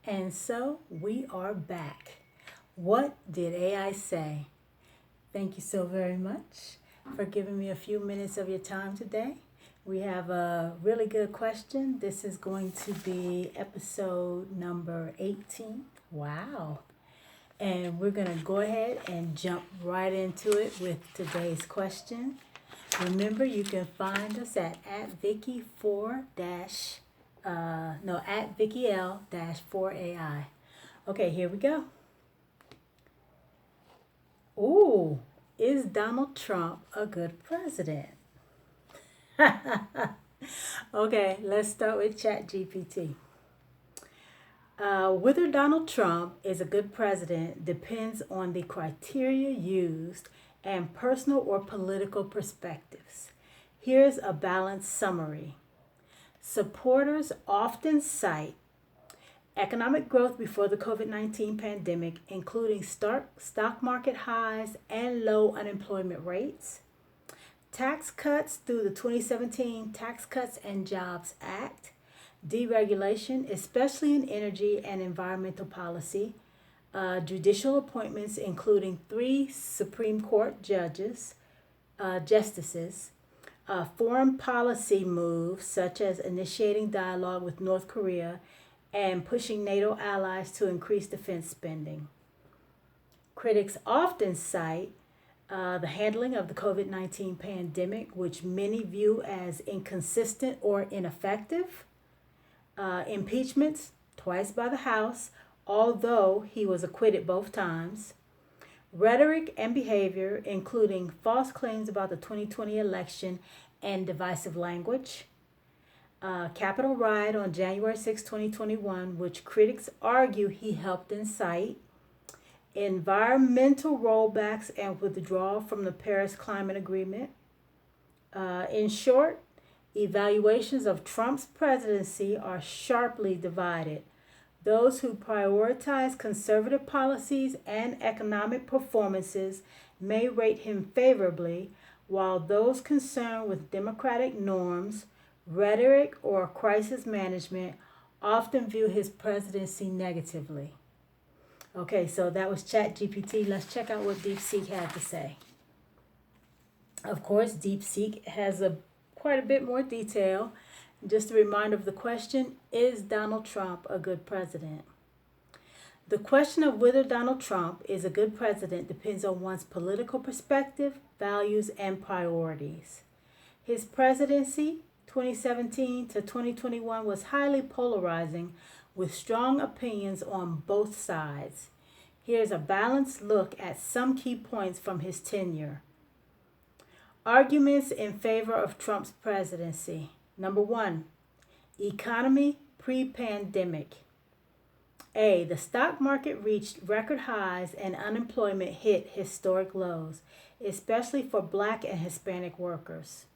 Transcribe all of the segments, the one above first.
And so we are back. What did AI say? Thank you so very much for giving me a few minutes of your time today. We have a really good question. This is going to be episode number 18. Wow. And we're going to go ahead and jump right into it with today's question. Remember, you can find us at Vicky4 dash no at Vicky L dash 4AI. Okay, here we go. Ooh, is Donald Trump a good president? Okay, let's start with Chatgpt. Whether Donald Trump is a good president depends on the criteria used and personal or political perspectives. Here's a balanced summary. Supporters often cite economic growth before the COVID 19 pandemic, including stock market highs and low unemployment rates, tax cuts through the 2017 Tax Cuts and Jobs Act, deregulation, especially in energy and environmental policy, judicial appointments, including three Supreme Court justices, foreign policy moves such as initiating dialogue with North Korea and pushing NATO allies to increase defense spending. Critics often cite the handling of the COVID 19 pandemic, which many view as inconsistent or ineffective, impeachments, twice by the House, although he was acquitted both times, rhetoric and behavior, including false claims about the 2020 election and divisive language, Capitol riot on January 6, 2021, which critics argue he helped incite, environmental rollbacks and withdrawal from the Paris Climate Agreement. In short, evaluations of Trump's presidency are sharply divided. Those who prioritize conservative policies and economic performances may rate him favorably, while those concerned with democratic norms, rhetoric, or crisis management often view his presidency negatively. Okay, so that was ChatGPT. Let's check out what Deepseek had to say. Of course, Deepseek has quite a bit more detail. Just a reminder of the question, is Donald Trump a good president? The question of whether Donald Trump is a good president depends on one's political perspective, values, and priorities. His presidency, 2017 to 2021, was highly polarizing with strong opinions on both sides. Here's a balanced look at some key points from his tenure. Arguments in favor of Trump's presidency. Number one, economy pre-pandemic. A, the stock market reached record highs and unemployment hit historic lows, especially for Black and Hispanic workers.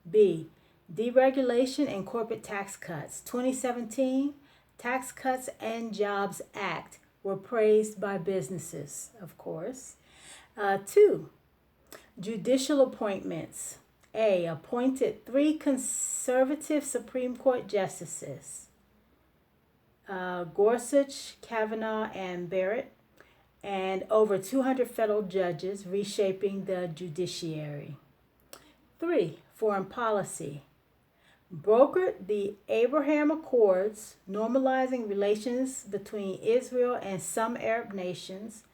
B, deregulation and corporate tax cuts. 2017 Tax Cuts and Jobs Act were praised by businesses, of course. 2, judicial appointments. A, appointed 3 conservative Supreme Court justices, Gorsuch, Kavanaugh, and Barrett, and over 200 federal judges, reshaping the judiciary. 3, foreign policy. Brokered the Abraham Accords, normalizing relations between Israel and some Arab nations.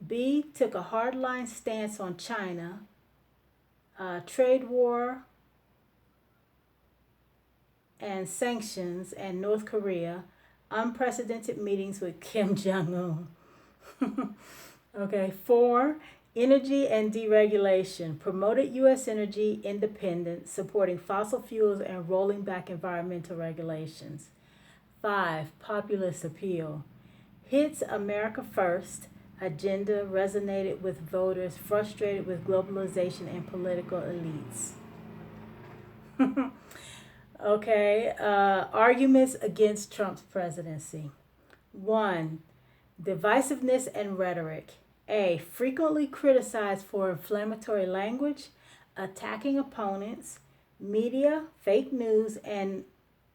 B, took a hardline stance on China, trade war and sanctions, and North Korea, unprecedented meetings with Kim Jong Un. Okay, 4, energy and deregulation. Promoted U.S. energy independence, supporting fossil fuels and rolling back environmental regulations. 5, populist appeal. Hits America First agenda resonated with voters frustrated with globalization and political elites. Okay, arguments against Trump's presidency. 1, divisiveness and rhetoric. A, frequently criticized for inflammatory language, attacking opponents, media, fake news, and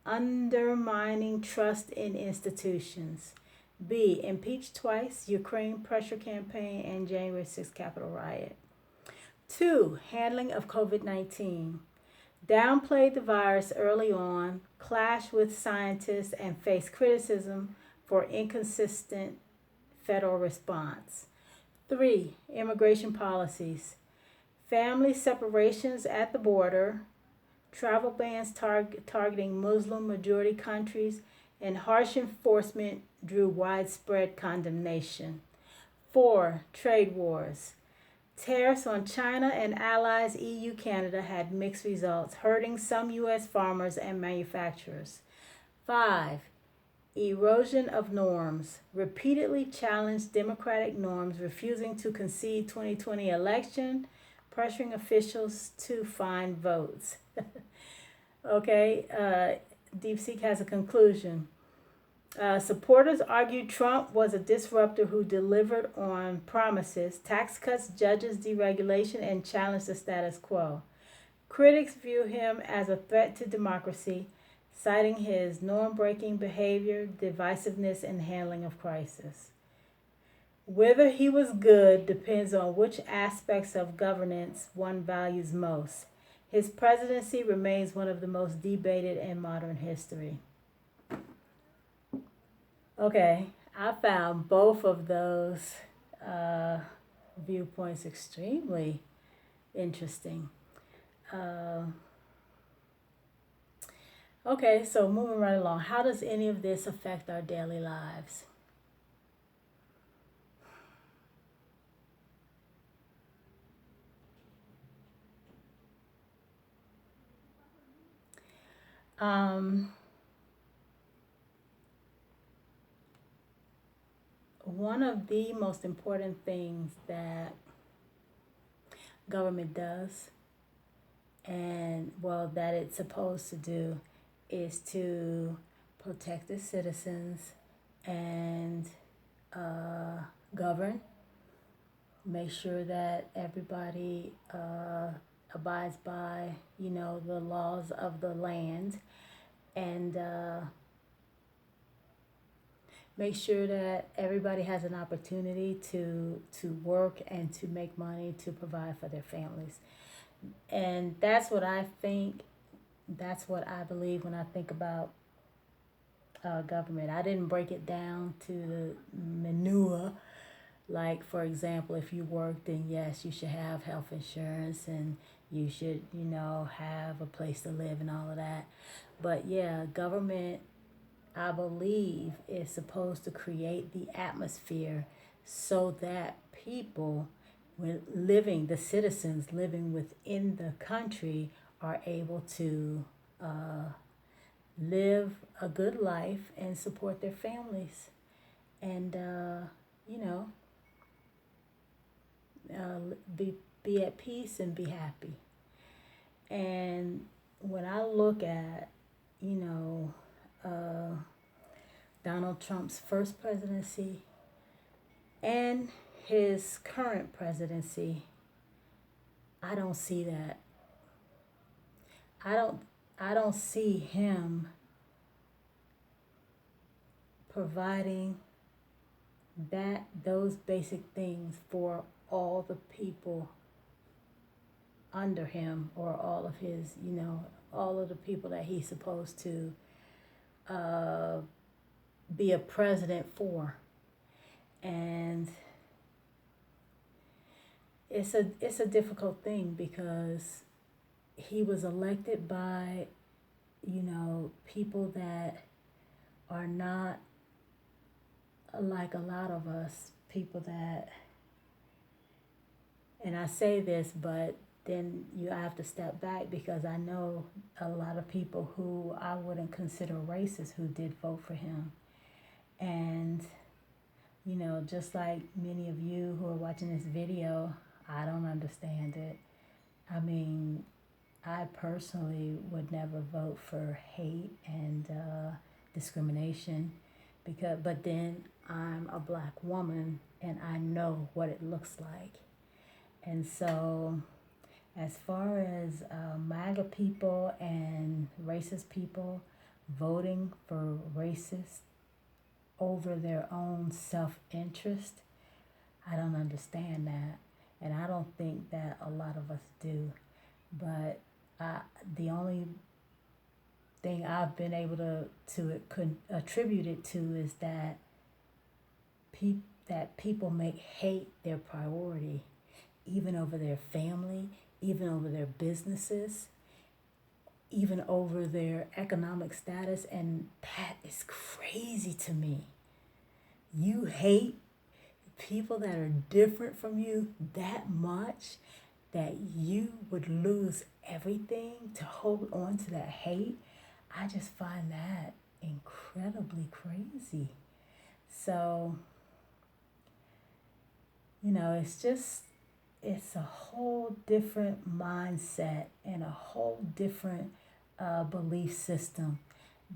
undermining trust in institutions. B. Impeach twice, Ukraine pressure campaign, and January 6th Capitol riot. 2. Handling of COVID-19. Downplayed the virus early on, clashed with scientists, and faced criticism for inconsistent federal response. 3. Immigration policies. Family separations at the border, travel bans targeting Muslim majority countries, and harsh enforcement drew widespread condemnation. 4. Trade wars. Tariffs on China and allies EU Canada had mixed results, hurting some U.S. farmers and manufacturers. 5. Erosion of norms. Repeatedly challenged democratic norms, refusing to concede 2020 election, pressuring officials to find votes. Okay, Deepseek has a conclusion. Supporters argued Trump was a disruptor who delivered on promises, tax cuts, judges, deregulation, and challenged the status quo. Critics view him as a threat to democracy, citing his norm-breaking behavior, divisiveness, and handling of crisis. Whether he was good depends on which aspects of governance one values most. His presidency remains one of the most debated in modern history. Okay, I found both of those viewpoints extremely interesting. Okay, so moving right along, how does any of this affect our daily lives? One of the most important things that government does, and well, that it's supposed to do, is to protect the citizens and govern, make sure that everybody abides by, the laws of the land, and make sure that everybody has an opportunity to work and to make money to provide for their families. And that's what I think, that's what I believe when I think about government. I didn't break it down to the minutiae. Like, for example, if you work, then yes, you should have health insurance and you should, have a place to live and all of that. But yeah, government, I believe, is supposed to create the atmosphere so that people the citizens living within the country are able to live a good life and support their families and, be at peace and be happy. And when I look at, Donald Trump's first presidency and his current presidency, I don't see that. I don't see him providing those basic things for all the people under him, or all of his, all of the people that he's supposed to be a president for. And it's a difficult thing because he was elected by, people that are not like a lot of us, people that, and I say this, but then you have to step back because I know a lot of people who I wouldn't consider racist who did vote for him. And, just like many of you who are watching this video, I don't understand it. I mean, I personally would never vote for hate and discrimination but then I'm a black woman and I know what it looks like. And so as far as MAGA people and racist people voting for racist over their own self-interest. I don't understand that. And I don't think that a lot of us do. But the only thing I've been able to attribute it to is that people make hate their priority, even over their family, even over their businesses, even over their economic status. And that is crazy to me. You hate people that are different from you that much that you would lose everything to hold on to that hate. I just find that incredibly crazy. So, it's a whole different mindset and a whole different belief system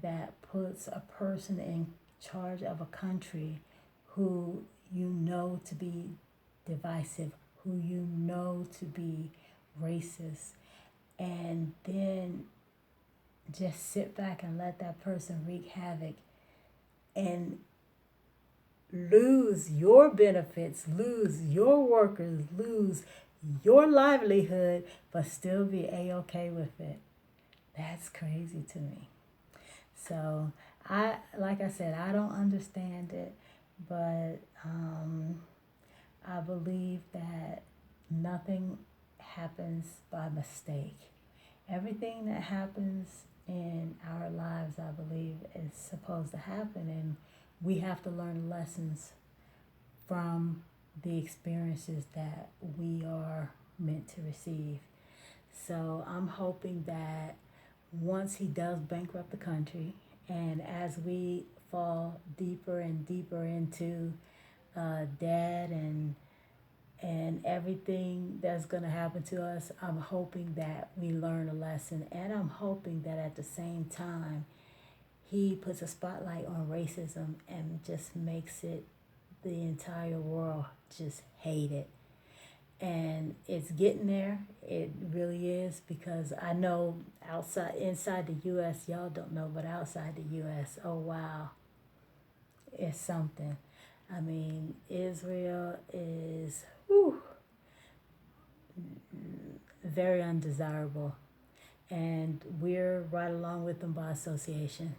that puts a person in charge of a country who you know to be divisive, who you know to be racist, and then just sit back and let that person wreak havoc and lose your benefits, lose your workers, lose your livelihood, but still be A-okay with it. That's crazy to me. So like I said, I don't understand it, but I believe that nothing happens by mistake. Everything that happens in our lives, I believe, is supposed to happen, and we have to learn lessons from the experiences that we are meant to receive. So I'm hoping that once he does bankrupt the country, and as we fall deeper and deeper into debt and everything that's going to happen to us, I'm hoping that we learn a lesson, and I'm hoping that at the same time he puts a spotlight on racism and just makes it the entire world just hate it. And it's getting there. It really is, because I know inside the U.S., y'all don't know, but outside the U.S., oh wow, it's something. I mean, Israel is very undesirable, and we're right along with them by association.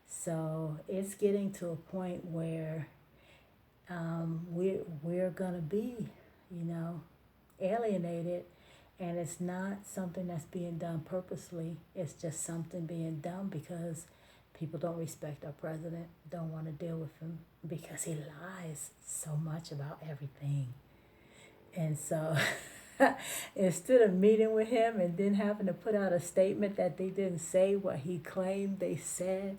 So it's getting to a point where we're gonna be, alienated, and it's not something that's being done purposely. It's just something being done because people don't respect our president, don't want to deal with him because he lies so much about everything. And so instead of meeting with him and then having to put out a statement that they didn't say what he claimed they said,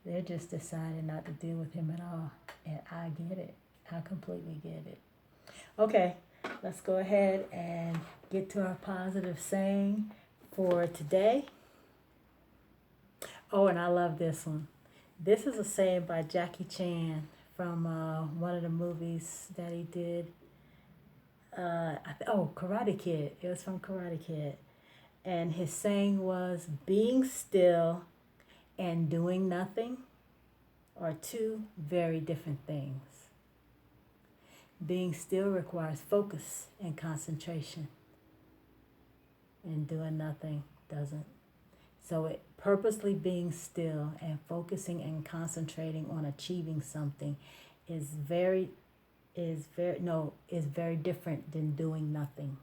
they're just deciding not to deal with him at all. And I get it. I completely get it. Okay, let's go ahead and get to our positive saying for today. Oh, and I love this one. This is a saying by Jackie Chan from one of the movies that he did. Karate Kid. It was from Karate Kid. And his saying was, being still and doing nothing are two very different things. Being still requires focus and concentration, and doing nothing doesn't. So purposely being still and focusing and concentrating on achieving something is very different than doing nothing.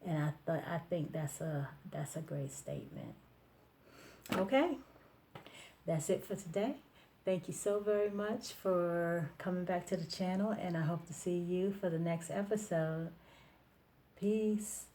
And I think that's a great statement. Okay, that's it for today. Thank you so very much for coming back to the channel, and I hope to see you for the next episode. Peace.